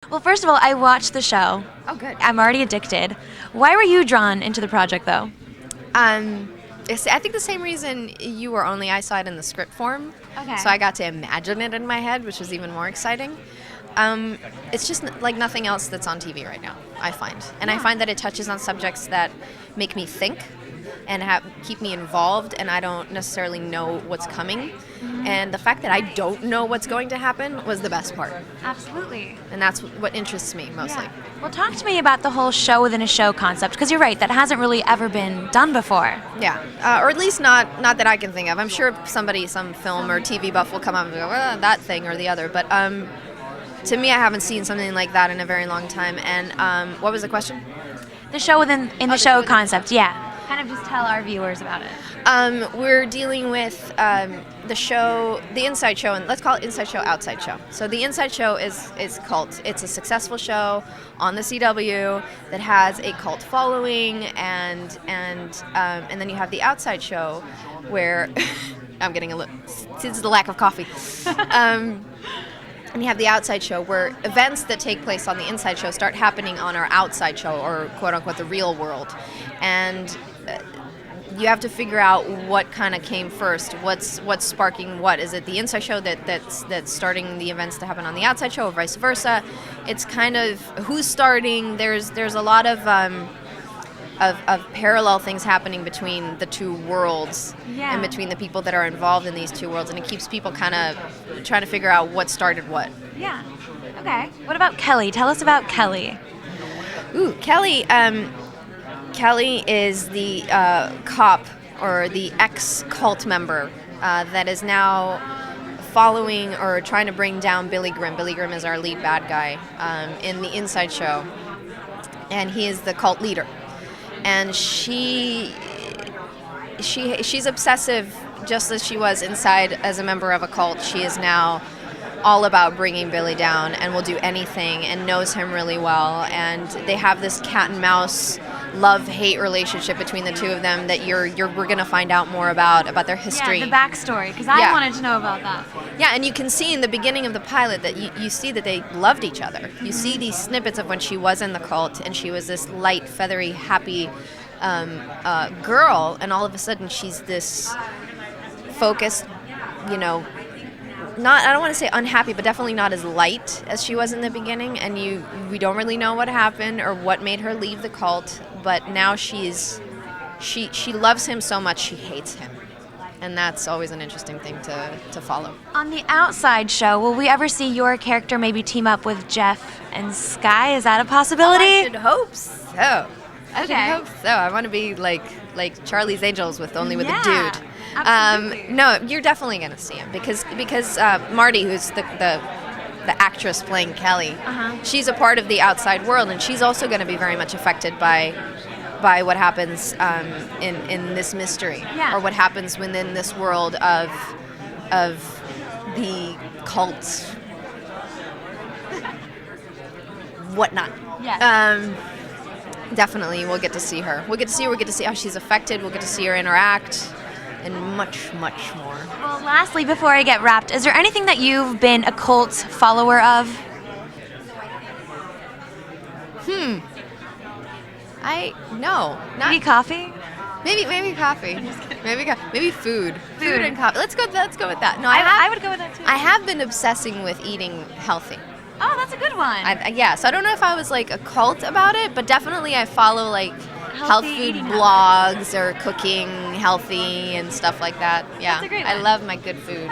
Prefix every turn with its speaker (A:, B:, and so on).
A: Well, first of all, I watched the show.
B: Oh, good.
A: I'm already addicted. Why were you drawn into the project, though?
B: I think the same reason you were, only I saw it in the script form.
A: Okay.
B: So I got to imagine it in my head, which was even more exciting. It's just like nothing else that's on TV right now, I find. And I find that it touches on subjects that make me think and keep me involved, and I don't necessarily know what's coming. Mm-hmm. And the fact that I don't know what's going to happen was the best part.
A: Absolutely.
B: And that's what interests me mostly.
A: Yeah. Well, talk to me about the whole show within a show concept, because you're right, that hasn't really ever been done before.
B: Yeah, or at least not that I can think of. I'm sure some film or TV buff will come up and go, well, that thing or the other. But to me, I haven't seen something like that in a very long time. And what was the question?
A: The show within the show concept, yeah. Kind of just tell our viewers about it.
B: We're dealing with the Inside Show, and let's call it Inside Show, Outside Show. So the Inside Show is cult. It's a successful show on the CW that has a cult following, and then you have the Outside Show, where I'm getting this is the lack of coffee. And you have the Outside Show, where events that take place on the Inside Show start happening on our Outside Show, or quote unquote the real world, and you have to figure out what kind of came first. What's sparking what? Is it the Inside Show that's starting the events to happen on the Outside Show, or vice versa? It's kind of who's starting. There's a lot of parallel things happening between the two worlds, and between the people that are involved in these two worlds, and it keeps people kind of trying to figure out what started what.
A: Yeah. Okay. What about Kelly? Tell us about Kelly.
B: Ooh, Kelly. Kelly is the cop, or the ex-cult member that is now following or trying to bring down Billy Grimm. Billy Grimm is our lead bad guy in the Inside Show, and he is the cult leader. And she's obsessive, just as she was inside as a member of a cult. She is now all about bringing Billy down, and will do anything, and knows him really well. And they have this cat and mouse love-hate relationship between the two of them that we're gonna find out more about their history.
A: Yeah, the backstory, because I wanted to know about that.
B: Yeah, and you can see in the beginning of the pilot that you see that they loved each other. You see these snippets of when she was in the cult, and she was this light, feathery, happy girl, and all of a sudden she's this focused, I don't want to say unhappy, but definitely not as light as she was in the beginning, and we don't really know what happened or what made her leave the cult, but now she loves him so much she hates him, and that's always an interesting thing to follow.
A: On the Outside Show, will we ever see your character maybe team up with Jeff and Sky? Is that a possibility?
B: I should hope so. I want to be like Charlie's Angels with a dude.
A: Absolutely.
B: No, you're definitely going to see him because Marty, who's the actress playing Kelly, she's a part of the outside world, and she's also going to be very much affected by what happens in this mystery, or what happens within this world of the cult whatnot.
A: Yes.
B: Definitely, we'll get to see her. We'll get to see how she's affected. We'll get to see her interact, and much, much more.
A: Well, lastly, before I get wrapped, is there anything that you've been a cult follower of?
B: No.
A: Maybe coffee?
B: Maybe coffee. Maybe food. Food and coffee. Let's go with that. No,
A: I would go with that too.
B: I have been obsessing with eating healthy.
A: Oh, that's a good one.
B: So I don't know if I was like a cult about it, but definitely I follow like health food blogs or cooking healthy and stuff like that. Yeah,
A: That's a great
B: I
A: one.
B: love my good food.